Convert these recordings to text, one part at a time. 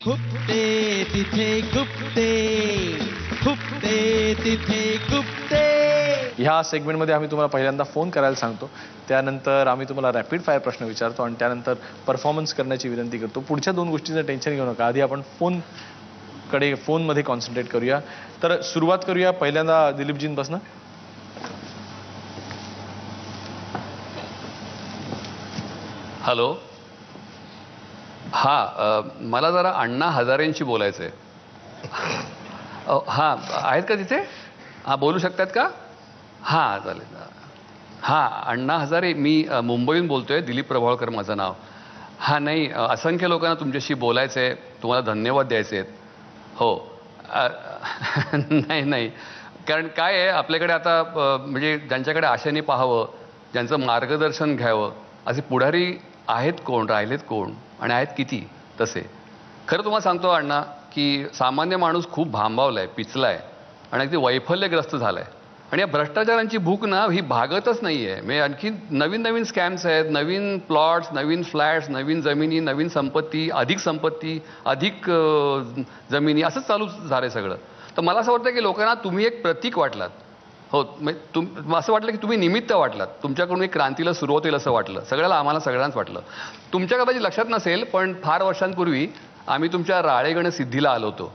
खुपते तिथे खुपते, खुपते तिथे खुपते. ह्या सेगमेंटमध्ये आम्ही तुम्हाला पहिल्यांदा फोन करायला सांगतो, त्यानंतर आम्ही तुम्हाला रॅपिड फायर प्रश्न विचारतो आणि त्यानंतर परफॉर्मन्स करण्याची विनंती करतो. पुढच्या 2 गोष्टीचं टेन्शन घेऊ नका. आधी आपण फोनमध्ये कॉन्सन्ट्रेट करूया. तर सुरुवात करूया पहिल्यांदा दिलीपजींपासून. हॅलो. हां, मला जरा अण्णा हजारेंशी बोलायचं आहे. हां, आहेत का तिथे? हां, बोलू शकतात का? हां, चालेल. हां, अण्णा हजारे, मी मुंबईहून बोलतोय. दिलीप प्रभावळकर माझं नाव. हां, नाही, असंख्य लोकांना तुमच्याशी बोलायचं आहे, तुम्हाला धन्यवाद द्यायचे आहेत. हो. नाही, कारण काय आहे, आपल्याकडे आता म्हणजे ज्यांच्याकडे आशेने पाहावं, ज्यांचं मार्गदर्शन घ्यावं, असे पुढारी आहेत कोण, राहिलेत कोण आणि आहेत किती तसे. खरं तुम्हाला सांगतो अण्णा, की सामान्य माणूस खूप भांबावलाय, पिचलाय आणि अगदी वैफल्यग्रस्त झालाय. आणि या भ्रष्टाचारांची भूक ना ही भागतच नाही आहे. म्हणजे आणखी नवीन स्कॅम्स आहेत, नवीन प्लॉट्स, नवीन फ्लॅट्स, नवीन जमिनी, नवीन संपत्ती, अधिक जमिनी, असंच चालू झालंय सगळं. तर मला असं वाटतं की लोकांना तुम्ही एक प्रतीक वाटलात. हो, असं वाटलं की तुम्ही निमित्त वाटलात. तुमच्याकडून एक क्रांतीला सुरुवात होईल असं वाटलं. आम्हाला सगळ्यांनाच वाटलं. तुमच्या कदाचित लक्षात नसेल, पण फार वर्षांपूर्वी आम्ही तुमच्या राळेगण सिद्धीला आलो होतो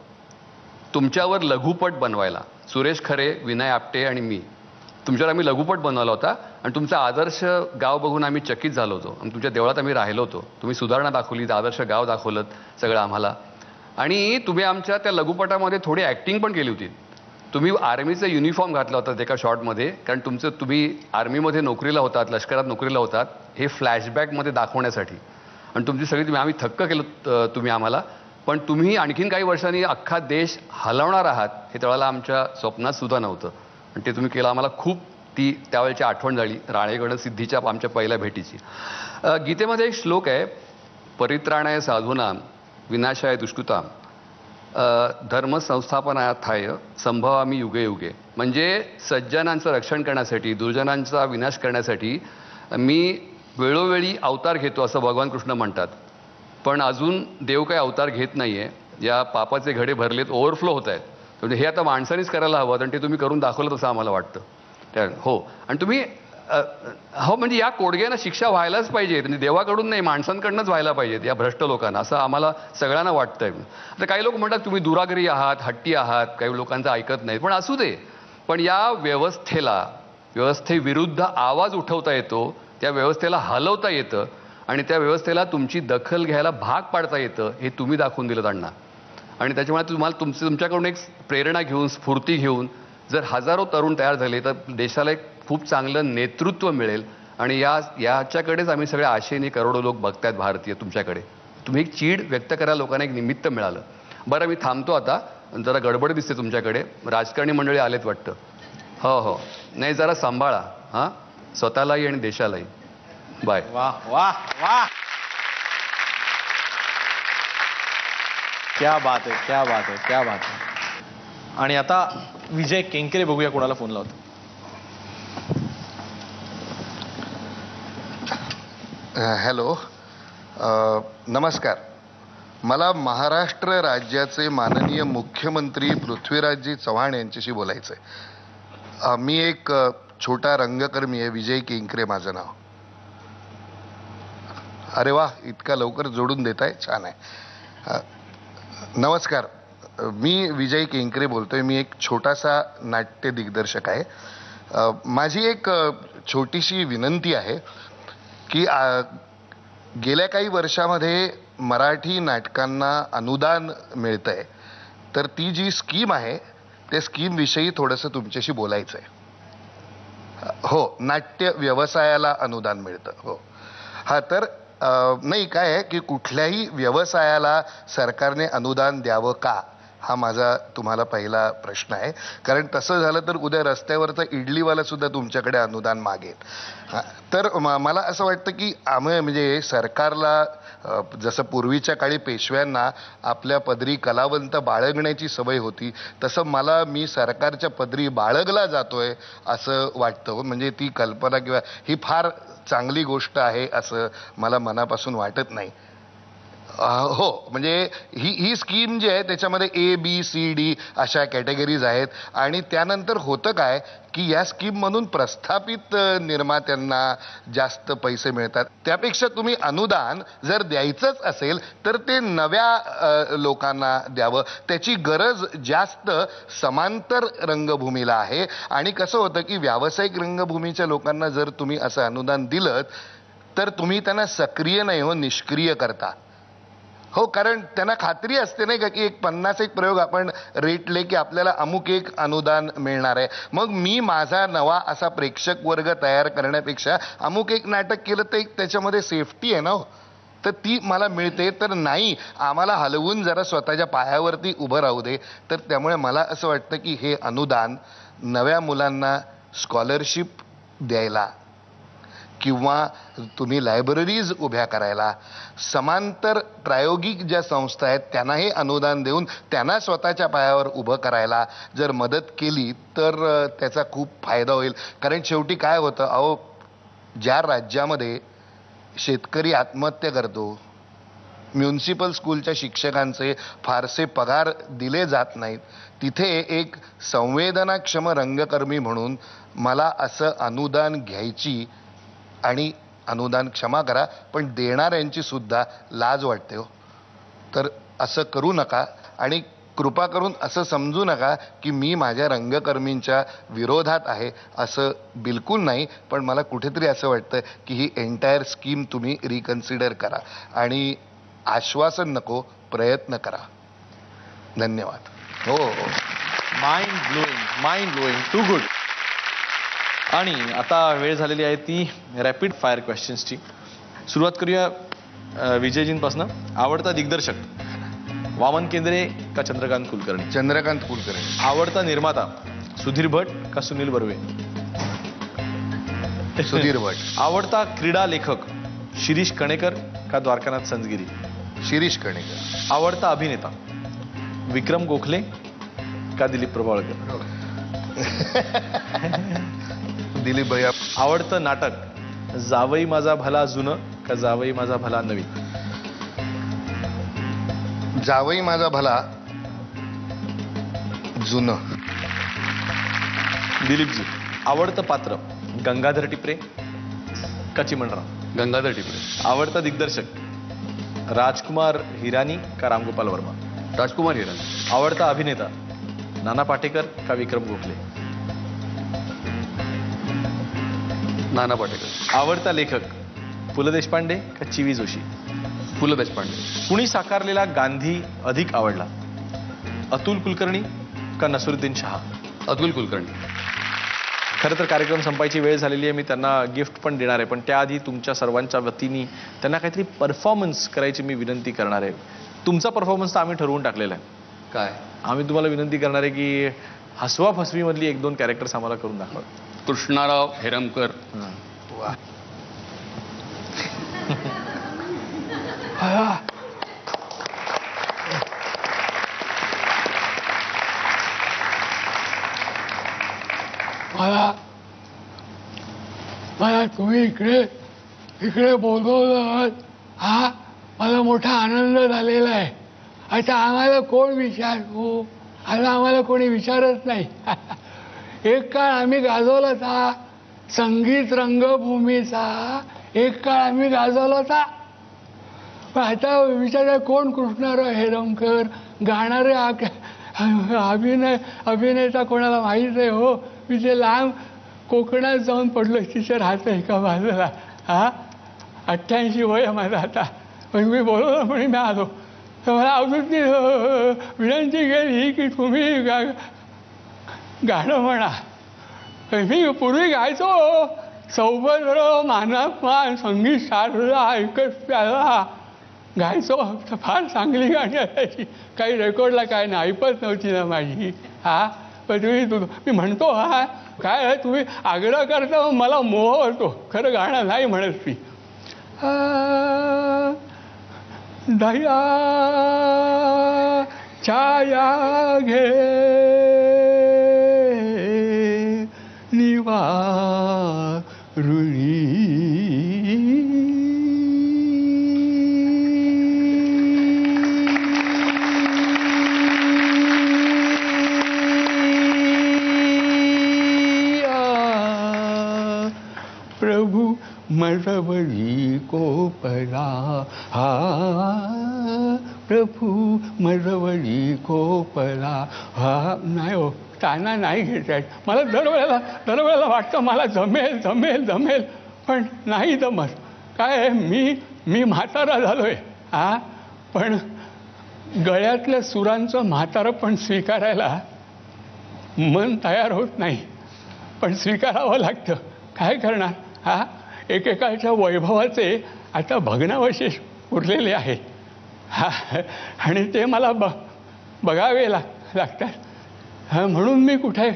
तुमच्यावर लघुपट बनवायला. सुरेश खरे, विनय आपटे आणि मी. तुमच्यावर आम्ही लघुपट बनवला होता आणि तुमचा आदर्श गाव बघून आम्ही चकित झालो होतो. आणि तुमच्या देवळात आम्ही राहिलो होतो. तुम्ही सुधारणा दाखवली, आदर्श गाव दाखवलं सगळं आम्हाला. आणि तुम्ही आमच्या त्या लघुपटामध्ये थोडी ॲक्टिंग पण केली होती. तुम्ही आर्मीचा युनिफॉर्म घातला होता एका शॉटमध्ये, कारण तुम्ही आर्मीमध्ये नोकरीला होतात, लष्करात नोकरीला होतात, हे फ्लॅशबॅकमध्ये दाखवण्यासाठी. आणि तुमची सगळी आम्ही थक्क केलं तुम्ही आम्हाला. पण तुम्ही आणखीन काही वर्षांनी अख्खा देश हलवणार आहात हे त्यावेळेला आमच्या स्वप्नात सुद्धा नव्हतं. आणि ते तुम्ही केलं. आम्हाला खूप त्यावेळेची आठवण झाली राळेगण सिद्धीच्या आमच्या पहिल्या भेटीची. गीतेमध्ये एक श्लोक आहे, परित्राणाय साधूनां विनाशाय दुष्कृतां धर्म संस्थापनार्थाय संभवामी युगे युगे. म्हणजे सज्जनांचं रक्षण करण्यासाठी, दुर्जनांचा विनाश करण्यासाठी मी वेळोवेळी अवतार घेतो असं भगवान कृष्ण म्हणतात. पण अजून देव काही अवतार घेत नाही आहे. या पापाचे घडे भरलेत, ओव्हरफ्लो होत आहेत. म्हणजे हे आता माणसानेच करायला हवं आणि ते तुम्ही करून दाखवलं असं आम्हाला वाटतं. हो, आणि तुम्ही हो, म्हणजे या कोडग्यांना शिक्षा व्हायलाच पाहिजे. म्हणजे देवाकडून नाही, माणसांकडूनच व्हायला पाहिजेत या भ्रष्ट लोकांना, असं आम्हाला सगळ्यांना वाटतंय. आता काही लोक म्हणतात तुम्ही दुराग्रही आहात, हट्टी आहात, काही लोकांचं ऐकत नाही. पण असू दे. पण या व्यवस्थेविरुद्ध आवाज उठवता येतो, त्या व्यवस्थेला हलवता येतं आणि त्या व्यवस्थेला तुमची दखल घ्यायला भाग पाडता येतं, हे तुम्ही दाखवून दिलं त्यांना. आणि त्याच्यामुळे तुम्हाला तुमच्याकडून एक प्रेरणा घेऊन, स्फूर्ती घेऊन जर हजारो तरुण तयार झाले तर देशाला एक खूप चांगलं नेतृत्व मिळेल. आणि याच्याकडेच आम्ही सगळ्या आशेने करोडो लोक बघतायत भारतीय तुमच्याकडे. तुम्ही एक चीड व्यक्त करायला लोकांना एक निमित्त मिळालं. बरं, मी थांबतो आता. जरा गडबड दिसते तुमच्याकडे, राजकारणी मंडळी आलेत वाटतं. हो, नाही, जरा सांभाळा हां, स्वतःलाही आणि देशालाही. बाय. वाह वाह वाह, क्या बात आहे, क्या बात आहे, क्या बात आहे. आणि आता विजय केंकरे बघूया कोणाला फोन लावतो. हॅलो, नमस्कार. मला महाराष्ट्र राज्याचे माननीय मुख्यमंत्री पृथ्वीराजजी चव्हाण यांच्याशी बोलायचं आहे. मी एक छोटा रंगकर्मी आहे, विजय केंकरे माझं नाव. अरे वा, इतका लवकर जोडून देत आहे, छान आहे. नमस्कार, मी विजय केंकरे बोलतोय. मी एक छोटासा नाट्य दिग्दर्शक आहे. माझी एक छोटीशी विनंती आहे की गेल्या काही वर्षामध्ये मराठी नाटकांना अनुदान मिळतं आहे, तर ती जी स्कीम आहे त्या स्कीमविषयी थोडंसं तुमच्याशी बोलायचं आहे. हो, नाट्य व्यवसायाला अनुदान मिळतं. हो, हां, तर नाही, काय आहे की कुठल्याही व्यवसायाला सरकारने अनुदान द्यावं का, हा माझा तुम्हाला पहिला प्रश्न आहे. कारण तसं झालं तर उद्या रस्त्यावरचा इडलीवाला सुद्धा तुमच्याकडे अनुदान मागेल. तर मला असं वाटतं की म्हणजे सरकारला जसं पूर्वीच्या काळी पेशव्यांना आपल्या पदरी कलावंत बाळगण्याची सवय होती, तसं मी सरकारच्या पदरी बाळगला जातोय असं वाटतं. म्हणजे ती कल्पना किंवा ही फार चांगली गोष्ट आहे असं मला मनापासून वाटत नाही. हो, म्हणजे ही स्कीम जी आहे त्याच्यामध्ये ABCD अशा कॅटेगरीज आहेत. आणि त्यानंतर होतं काय की या स्कीममधून प्रस्थापित निर्मात्यांना जास्त पैसे मिळतात. त्यापेक्षा तुम्ही अनुदान जर द्यायचंच असेल तर ते नव्या लोकांना द्यावं. त्याची गरज जास्त समांतर रंगभूमीला आहे. आणि कसं होतं की व्यावसायिक रंगभूमीच्या लोकांना जर तुम्ही असं अनुदान दिलं तर तुम्ही त्यांना सक्रिय नाही हो, निष्क्रिय करता. हो, कारण त्यांना खात्री असते नाही का की 50 प्रयोग आपण रेटले की आपल्याला अमुक एक अनुदान मिळणार आहे. मग मी माझा नवा असा प्रेक्षक वर्ग तयार करण्यापेक्षा अमुक एक नाटक केलं तर एक त्याच्यामध्ये सेफ्टी आहे ना हो, तर ती मला मिळते. तर नाही, आम्हाला हलवून जरा स्वतःच्या पायावरती उभं राहू दे. तर त्यामुळे मला असं वाटतं की हे अनुदान नव्या मुलांना स्कॉलरशिप द्यायला किंवा तुम्ही लायब्ररीज उभ्या करायला, समांतर प्रायोगिक ज्या संस्था आहेत त्यांनाही अनुदान देऊन त्यांना स्वतःच्या पायावर उभं करायला जर मदत केली तर त्याचा खूप फायदा होईल. कारण शेवटी काय होतं अहो, ज्या राज्यामध्ये शेतकरी आत्महत्या करतो, म्युन्सिपल स्कूलच्या शिक्षकांचे फारसे पगार दिले जात नाहीत, तिथे एक संवेदनाक्षम रंगकर्मी म्हणून मला असं अनुदान घ्यायची आणि अनुदान क्षमा करा पण देणाऱ्यांची सुद्धा लाज वाटते हो. तर असं करू नका आणि कृपा करून असं समजू नका की मी माझ्या रंगकर्मींच्या विरोधात आहे, असं बिलकुल नाही. पण मला कुठेतरी असं वाटतं की ही एंटायर स्कीम तुम्ही रिकन्सिडर करा आणि आश्वासन नको, प्रयत्न करा. धन्यवाद. हो हो, माइंड ब्लोईंग, टू गुड. आणि आता वेळ झालेली आहे ती रॅपिड फायर क्वेश्चन्सची. सुरुवात करूया विजयजींपासून. आवडता दिग्दर्शक वामन केंद्रे का चंद्रकांत कुलकर्णी? चंद्रकांत कुलकर्णी. आवडता निर्माता सुधीर भट का सुनील बर्वे? सुधीर भट. आवडता क्रीडा लेखक शिरीष कणेकर का द्वारकानाथ संजगिरी? शिरीष कणेकर. आवडता अभिनेता विक्रम गोखले का दिलीप प्रभावळकर? दिलीप भैया. आवडतं नाटक जावई माझा भला जुनं का जावई माझा भला नवीन? जावई माझा भला जुनं. दिलीपजी, आवडतं पात्र गंगाधर टिपरे का चिमणराव? गंगाधर टिपरे. आवडता दिग्दर्शक राजकुमार हिरानी का रामगोपाल वर्मा? राजकुमार हिरानी. आवडता अभिनेता नाना पाटेकर का विक्रम गोखले? नाना पाटेकर. आवडता लेखक पु ल देशपांडे का चिवी जोशी? पु ल देशपांडे. कुणी साकारलेला गांधी अधिक आवडला, अतुल कुलकर्णी का नसरुद्दीन शहा? अतुल कुलकर्णी. खरं तर कार्यक्रम संपायची वेळ झालेली आहे. मी त्यांना गिफ्ट पण देणार आहे, पण त्याआधी तुमच्या सर्वांच्या वतीने त्यांना काहीतरी परफॉर्मन्स करायची मी विनंती करणार आहे. तुमचा परफॉर्मन्स तर आम्ही ठरवून टाकलेला आहे. काय? आम्ही तुम्हाला विनंती करणार आहे की हसवा फसवीमधली 1-2 कॅरेक्टर्स आम्हाला करून दाखवा. कृष्णाराव हेरमकर. वा. मला तुम्ही इकडे बोलवलं, हा मला मोठा आनंद झालेला आहे. आता आम्हाला कोण विचारू? आता आम्हाला कोणी विचारत नाही. एक काळ आम्ही गाजवला होता संगीत रंगभूमीचा, एक काळ आम्ही गाजवला होता. पण आता विचार कोण? कृष्णाराव हेरमकर गाणारे अभिनेता कोणाला माहीत आहे हो. मी ते लांब कोकणात जाऊन पडलो, तिथे राहतो एका बाजूला. हा 88 वय आहे माझं आता. पण मी बोलवलं म्हणे मी आलो. तर मला अजून विनंती केली की तुम्ही गाणं म्हणा. मी पूर्वी गायचो सौभद्र मानपमान संगीत साधला ऐकत प्याला गायचो. फार चांगली गाणी असायची. काही रेकॉर्डला काय ना ऐपत नव्हती ना माझी. हा पण मी म्हणतो हा काय तुम्ही आग्रह करता मला मोह होतो. खरं गाणं नाही म्हणत ती. दया छाया घे निवारुणी मरवली कोपला हा प्रभू मरवली कोपला हा. नाही हो, ताना नाही घेत आहेत. मला दरवेळेला वाटतं मला जमेल जमेल जमेल, पण नाही जमत. काय आहे, मी म्हातारा झालोय हा, पण गळ्यातल्या सुरांचं म्हातारं पण स्वीकारायला मन तयार होत नाही, पण स्वीकारावं लागतं. काय करणार हा. एकेकाळच्या वैभवाचे आता भग्नावशेष उरलेले आहेत हा, आणि ते मला बघावे लागतात हा. म्हणून मी कुठे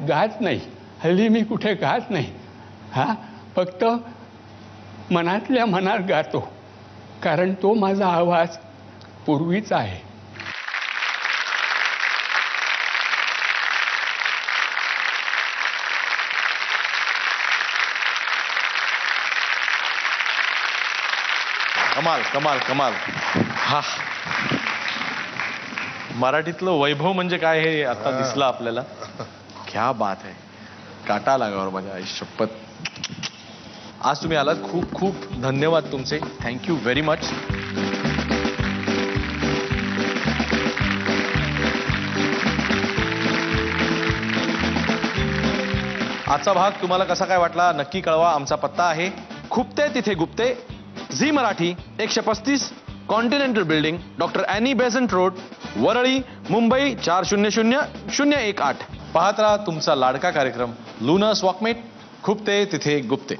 गात नाही हल्ली, मी कुठे गात नाही हा. फक्त मनातल्या मनात गातो, कारण तो माझा आवाज पूर्वीचा आहे. कमाल कमाल कमाल. हा, मराठीतलं वैभव म्हणजे काय हे आता दिसलं आपल्याला. क्या बात आहे. काटा अंगावर माझ्या आयुष्यपत. आज तुम्ही आलात, खूप खूप धन्यवाद तुमचे. Thank you very much. आजचा भाग तुम्हाला कसा काय वाटला नक्की कळवा. आमचा पत्ता आहे खुपते तिथे Gupte, Zee Marathi, 135 continental building, doctor Annie Besant road, Worli, Mumbai 400018. पाहत राहा तुमचा लाडका कार्यक्रम लुनस वॉकमेट, खुपते तिथे गुप्ते.